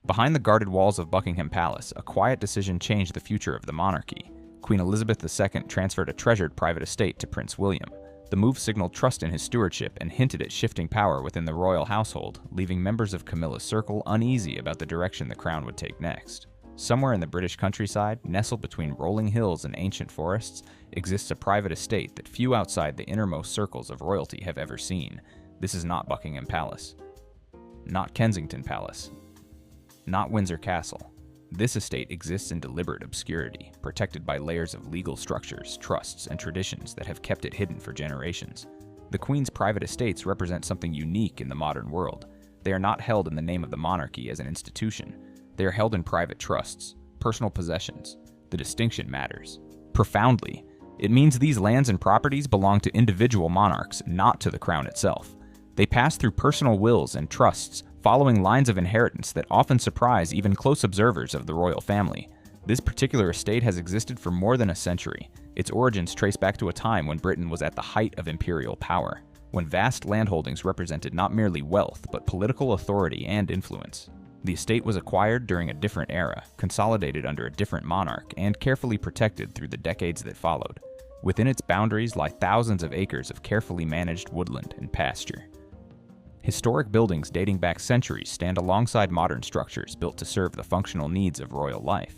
Behind the guarded walls of Buckingham Palace, a quiet decision changed the future of the monarchy. Queen Elizabeth II transferred a treasured private estate to Prince William. The move signaled trust in his stewardship and hinted at shifting power within the royal household, leaving members of Camilla's circle uneasy about the direction the crown would take next. Somewhere in the British countryside, nestled between rolling hills and ancient forests, exists a private estate that few outside the innermost circles of royalty have ever seen. This is not Buckingham Palace. Not Kensington Palace. Not Windsor Castle. This estate exists in deliberate obscurity, protected by layers of legal structures, trusts, and traditions that have kept it hidden for generations. The Queen's private estates represent something unique in the modern world. They are not held in the name of the monarchy as an institution. They are held in private trusts, personal possessions. The distinction matters. Profoundly, it means these lands and properties belong to individual monarchs, not to the crown itself. They pass through personal wills and trusts, following lines of inheritance that often surprise even close observers of the royal family. This particular estate has existed for more than a century. Its origins trace back to a time when Britain was at the height of imperial power, when vast landholdings represented not merely wealth, but political authority and influence. The estate was acquired during a different era, consolidated under a different monarch, and carefully protected through the decades that followed. Within its boundaries lie thousands of acres of carefully managed woodland and pasture. Historic buildings dating back centuries stand alongside modern structures built to serve the functional needs of royal life.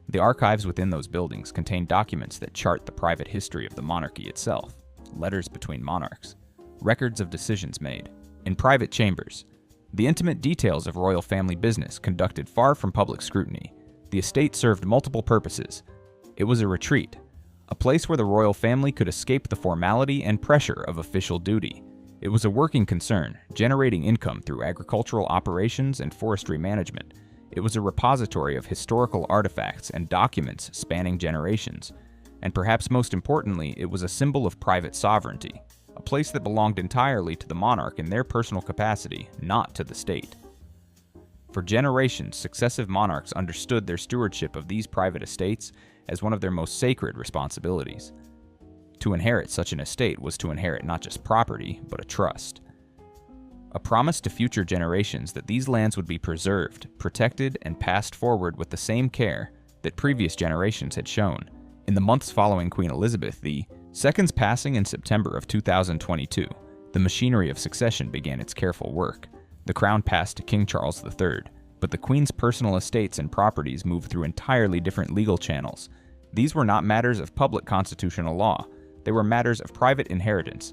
The archives within those buildings contain documents that chart the private history of the monarchy itself, letters between monarchs, records of decisions made, in private chambers, the intimate details of royal family business conducted far from public scrutiny. The estate served multiple purposes. It was a retreat, a place where the royal family could escape the formality and pressure of official duty. It was a working concern, generating income through agricultural operations and forestry management. It was a repository of historical artifacts and documents spanning generations. And perhaps most importantly, it was a symbol of private sovereignty, a place that belonged entirely to the monarch in their personal capacity, not to the state. For generations, successive monarchs understood their stewardship of these private estates as one of their most sacred responsibilities. To inherit such an estate was to inherit not just property, but a trust. A promise to future generations that these lands would be preserved, protected, and passed forward with the same care that previous generations had shown. In the months following Queen Elizabeth II's passing in September of 2022, the machinery of succession began its careful work. The crown passed to King Charles III, but the Queen's personal estates and properties moved through entirely different legal channels. These were not matters of public constitutional law. They were matters of private inheritance,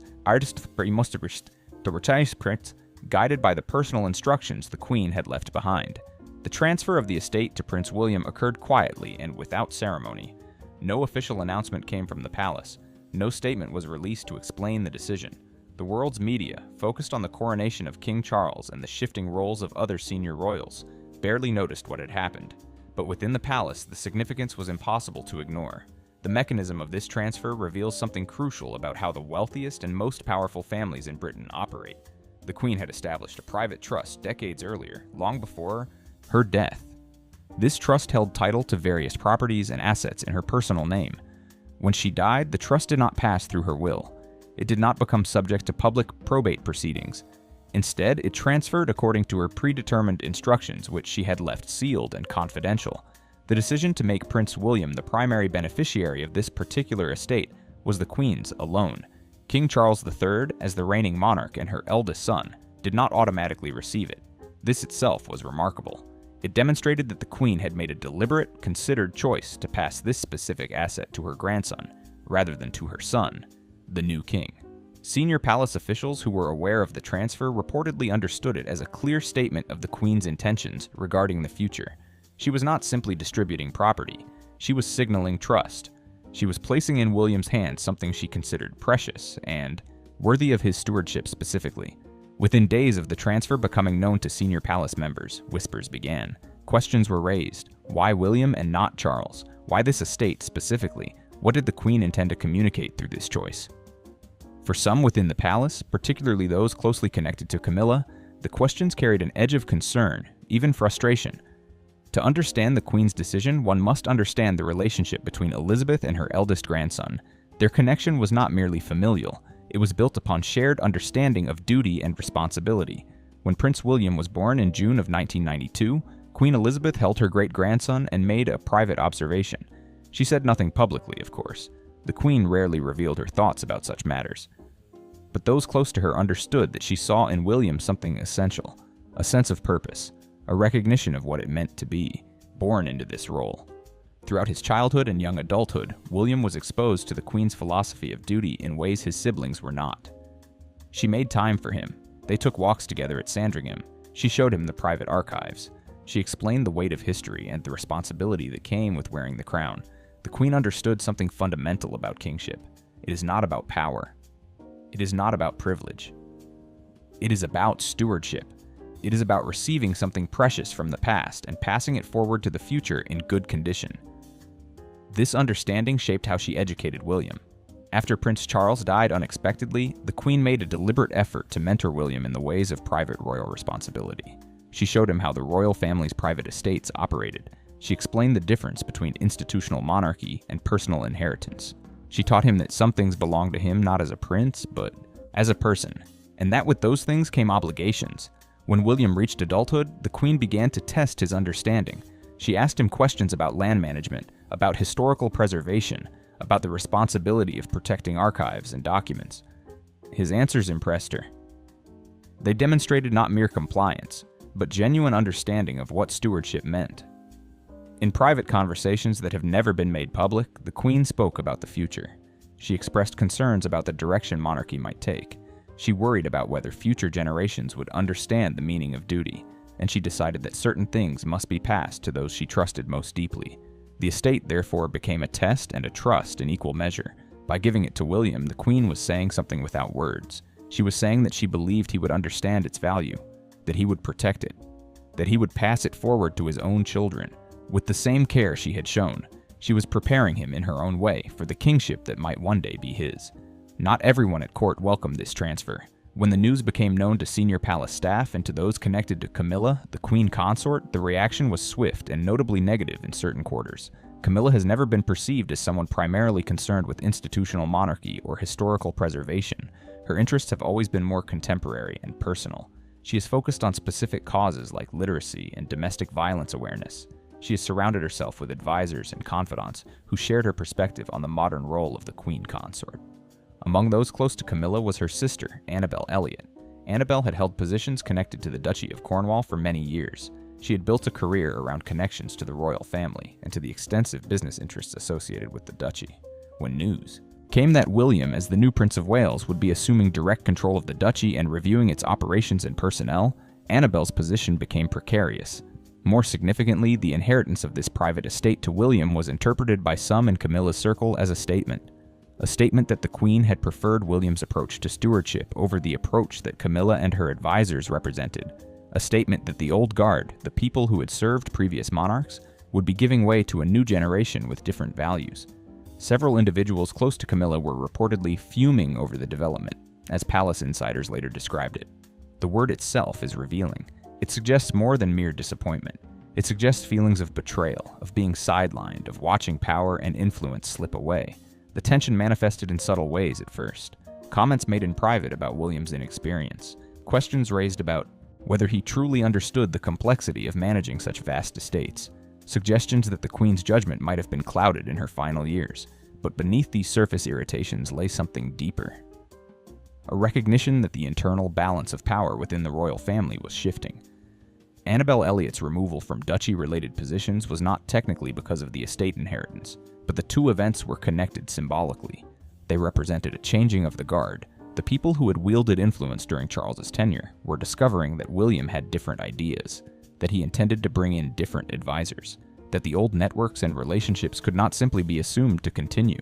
guided by the personal instructions the Queen had left behind. The transfer of the estate to Prince William occurred quietly and without ceremony. No official announcement came from the palace. No statement was released to explain the decision. The world's media, focused on the coronation of King Charles and the shifting roles of other senior royals, barely noticed what had happened. But within the palace, the significance was impossible to ignore. The mechanism of this transfer reveals something crucial about how the wealthiest and most powerful families in Britain operate. The Queen had established a private trust decades earlier, long before her death. This trust held title to various properties and assets in her personal name. When she died, the trust did not pass through her will. It did not become subject to public probate proceedings. Instead, it transferred according to her predetermined instructions, which she had left sealed and confidential. The decision to make Prince William the primary beneficiary of this particular estate was the Queen's alone. King Charles III, as the reigning monarch and her eldest son, did not automatically receive it. This itself was remarkable. It demonstrated that the Queen had made a deliberate, considered choice to pass this specific asset to her grandson, rather than to her son, the new king. Senior palace officials who were aware of the transfer reportedly understood it as a clear statement of the Queen's intentions regarding the future. She was not simply distributing property. She was signaling trust. She was placing in William's hands something she considered precious and worthy of his stewardship specifically. Within days of the transfer becoming known to senior palace members, whispers began. Questions were raised. Why William and not Charles? Why this estate specifically? What did the Queen intend to communicate through this choice? For some within the palace, particularly those closely connected to Camilla, the questions carried an edge of concern, even frustration. To understand the Queen's decision, one must understand the relationship between Elizabeth and her eldest grandson. Their connection was not merely familial. It was built upon shared understanding of duty and responsibility. When Prince William was born in June of 1992, Queen Elizabeth held her great-grandson and made a private observation. She said nothing publicly, of course. The Queen rarely revealed her thoughts about such matters. But those close to her understood that she saw in William something essential, a sense of purpose, a recognition of what it meant to be born into this role. Throughout his childhood and young adulthood, William was exposed to the Queen's philosophy of duty in ways his siblings were not. She made time for him. They took walks together at Sandringham. She showed him the private archives. She explained the weight of history and the responsibility that came with wearing the crown. The Queen understood something fundamental about kingship. It is not about power. It is not about privilege. It is about stewardship. It is about receiving something precious from the past and passing it forward to the future in good condition. This understanding shaped how she educated William. After Prince Charles died unexpectedly, the Queen made a deliberate effort to mentor William in the ways of private royal responsibility. She showed him how the royal family's private estates operated. She explained the difference between institutional monarchy and personal inheritance. She taught him that some things belonged to him not as a prince, but as a person, and that with those things came obligations. When William reached adulthood, the Queen began to test his understanding. She asked him questions about land management, about historical preservation, about the responsibility of protecting archives and documents. His answers impressed her. They demonstrated not mere compliance, but genuine understanding of what stewardship meant. In private conversations that have never been made public, the Queen spoke about the future. She expressed concerns about the direction monarchy might take. She worried about whether future generations would understand the meaning of duty, and she decided that certain things must be passed to those she trusted most deeply. The estate therefore became a test and a trust in equal measure. By giving it to William, the Queen was saying something without words. She was saying that she believed he would understand its value, that he would protect it, that he would pass it forward to his own children. With the same care she had shown, she was preparing him in her own way for the kingship that might one day be his. Not everyone at court welcomed this transfer. When the news became known to senior palace staff and to those connected to Camilla, the Queen consort, the reaction was swift and notably negative in certain quarters. Camilla has never been perceived as someone primarily concerned with institutional monarchy or historical preservation. Her interests have always been more contemporary and personal. She is focused on specific causes like literacy and domestic violence awareness. She has surrounded herself with advisors and confidants who shared her perspective on the modern role of the Queen consort. Among those close to Camilla was her sister, Annabel Elliot. Annabel had held positions connected to the Duchy of Cornwall for many years. She had built a career around connections to the royal family and to the extensive business interests associated with the duchy. When news came that William, as the new Prince of Wales, would be assuming direct control of the duchy and reviewing its operations and personnel, Annabel's position became precarious. More significantly, the inheritance of this private estate to William was interpreted by some in Camilla's circle as a statement that the Queen had preferred William's approach to stewardship over the approach that Camilla and her advisors represented, a statement that the old guard, the people who had served previous monarchs, would be giving way to a new generation with different values. Several individuals close to Camilla were reportedly fuming over the development, as palace insiders later described it. The word itself is revealing. It suggests more than mere disappointment. It suggests feelings of betrayal, of being sidelined, of watching power and influence slip away. The tension manifested in subtle ways at first. Comments made in private about William's inexperience. Questions raised about whether he truly understood the complexity of managing such vast estates. Suggestions that the Queen's judgment might have been clouded in her final years. But beneath these surface irritations lay something deeper. A recognition that the internal balance of power within the royal family was shifting. Annabel Elliot's removal from duchy-related positions was not technically because of the estate inheritance, but the two events were connected symbolically. They represented a changing of the guard. The people who had wielded influence during Charles's tenure were discovering that William had different ideas, that he intended to bring in different advisors, that the old networks and relationships could not simply be assumed to continue.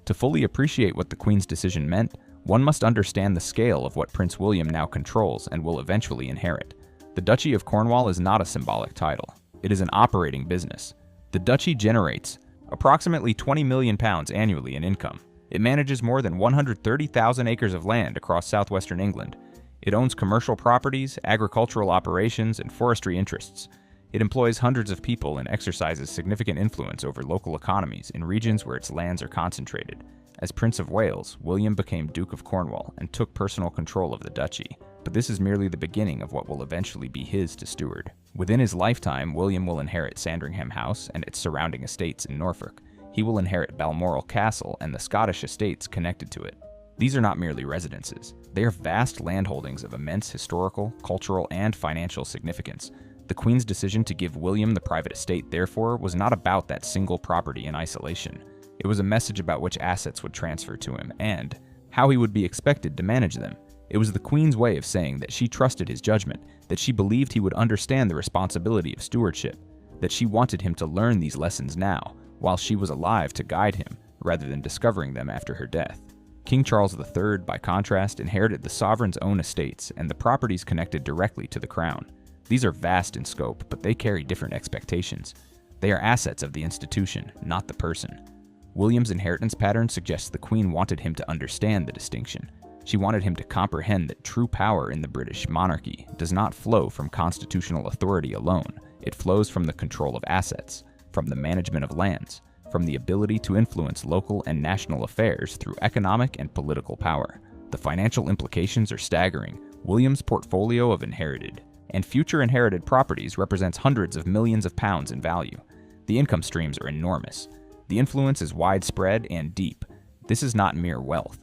To fully appreciate what the Queen's decision meant, one must understand the scale of what Prince William now controls and will eventually inherit. The Duchy of Cornwall is not a symbolic title. It is an operating business. The duchy generates approximately £20 million annually in income. It manages more than 130,000 acres of land across southwestern England. It owns commercial properties, agricultural operations, and forestry interests. It employs hundreds of people and exercises significant influence over local economies in regions where its lands are concentrated. As Prince of Wales, William became Duke of Cornwall and took personal control of the duchy. but this is merely the beginning of what will eventually be his to steward. Within his lifetime, William will inherit Sandringham House and its surrounding estates in Norfolk. He will inherit Balmoral Castle and the Scottish estates connected to it. These are not merely residences. They are vast landholdings of immense historical, cultural, and financial significance. The Queen's decision to give William the private estate, therefore, was not about that single property in isolation. It was a message about which assets would transfer to him and how he would be expected to manage them. It was the Queen's way of saying that she trusted his judgment, that she believed he would understand the responsibility of stewardship, that she wanted him to learn these lessons now, while she was alive to guide him, rather than discovering them after her death. King Charles III, by contrast, inherited the sovereign's own estates and the properties connected directly to the crown. These are vast in scope, but they carry different expectations. They are assets of the institution, not the person. William's inheritance pattern suggests the Queen wanted him to understand the distinction. She wanted him to comprehend that true power in the British monarchy does not flow from constitutional authority alone. It flows from the control of assets, from the management of lands, from the ability to influence local and national affairs through economic and political power. The financial implications are staggering. William's portfolio of inherited and future inherited properties represents hundreds of millions of pounds in value. The income streams are enormous. The influence is widespread and deep. This is not mere wealth.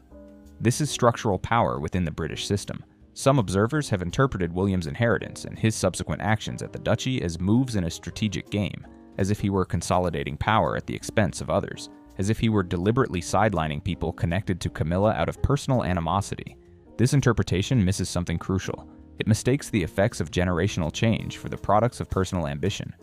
This is structural power within the British system. Some observers have interpreted William's inheritance and his subsequent actions at the duchy as moves in a strategic game, as if he were consolidating power at the expense of others, as if he were deliberately sidelining people connected to Camilla out of personal animosity. This interpretation misses something crucial. It mistakes the effects of generational change for the products of personal ambition.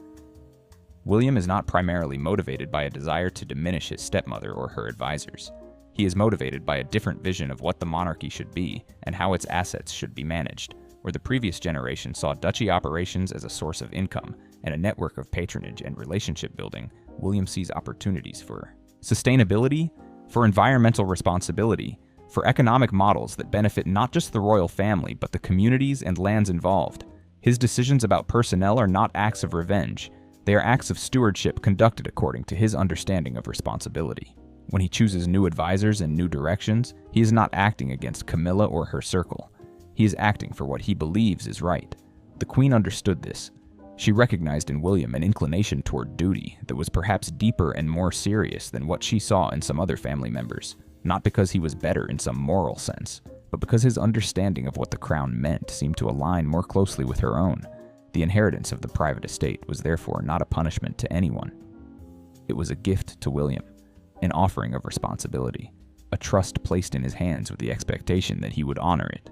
William is not primarily motivated by a desire to diminish his stepmother or her advisors. He is motivated by a different vision of what the monarchy should be and how its assets should be managed. Where the previous generation saw duchy operations as a source of income and a network of patronage and relationship building, William sees opportunities for sustainability, for environmental responsibility, for economic models that benefit not just the royal family but the communities and lands involved. His decisions about personnel are not acts of revenge. They are acts of stewardship conducted according to his understanding of responsibility. When he chooses new advisors and new directions, he is not acting against Camilla or her circle. He is acting for what he believes is right. The Queen understood this. She recognized in William an inclination toward duty that was perhaps deeper and more serious than what she saw in some other family members, not because he was better in some moral sense, but because his understanding of what the crown meant seemed to align more closely with her own. The inheritance of the private estate was therefore not a punishment to anyone. It was a gift to William, an offering of responsibility, a trust placed in his hands with the expectation that he would honor it.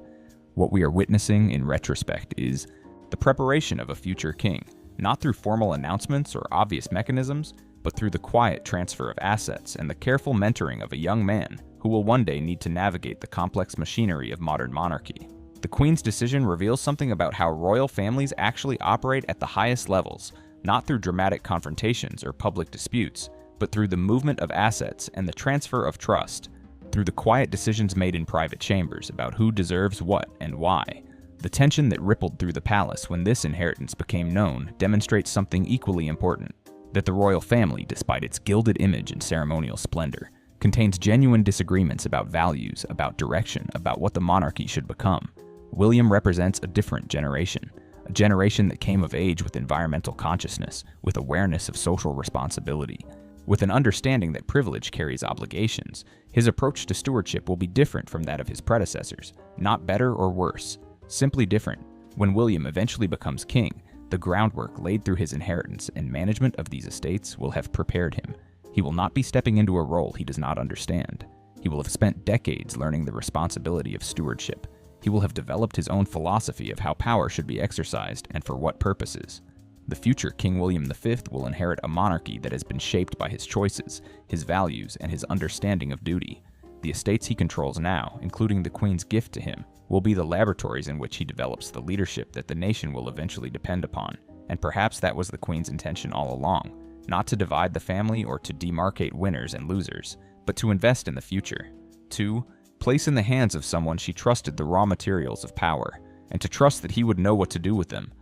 What we are witnessing in retrospect is the preparation of a future king, not through formal announcements or obvious mechanisms, but through the quiet transfer of assets and the careful mentoring of a young man who will one day need to navigate the complex machinery of modern monarchy. The Queen's decision reveals something about how royal families actually operate at the highest levels, not through dramatic confrontations or public disputes, but through the movement of assets and the transfer of trust, through the quiet decisions made in private chambers about who deserves what and why. The tension that rippled through the palace when this inheritance became known demonstrates something equally important, that the royal family, despite its gilded image and ceremonial splendor, contains genuine disagreements about values, about direction, about what the monarchy should become. William represents a different generation, a generation that came of age with environmental consciousness, with awareness of social responsibility. With an understanding that privilege carries obligations, his approach to stewardship will be different from that of his predecessors, not better or worse, simply different. When William eventually becomes king, the groundwork laid through his inheritance and management of these estates will have prepared him. He will not be stepping into a role he does not understand. He will have spent decades learning the responsibility of stewardship. He will have developed his own philosophy of how power should be exercised and for what purposes. The future King William V will inherit a monarchy that has been shaped by his choices, his values, and his understanding of duty. The estates he controls now, including the Queen's gift to him, will be the laboratories in which he develops the leadership that the nation will eventually depend upon. And perhaps that was the Queen's intention all along, not to divide the family or to demarcate winners and losers, but to invest in the future, to place in the hands of someone she trusted the raw materials of power, and to trust that he would know what to do with them,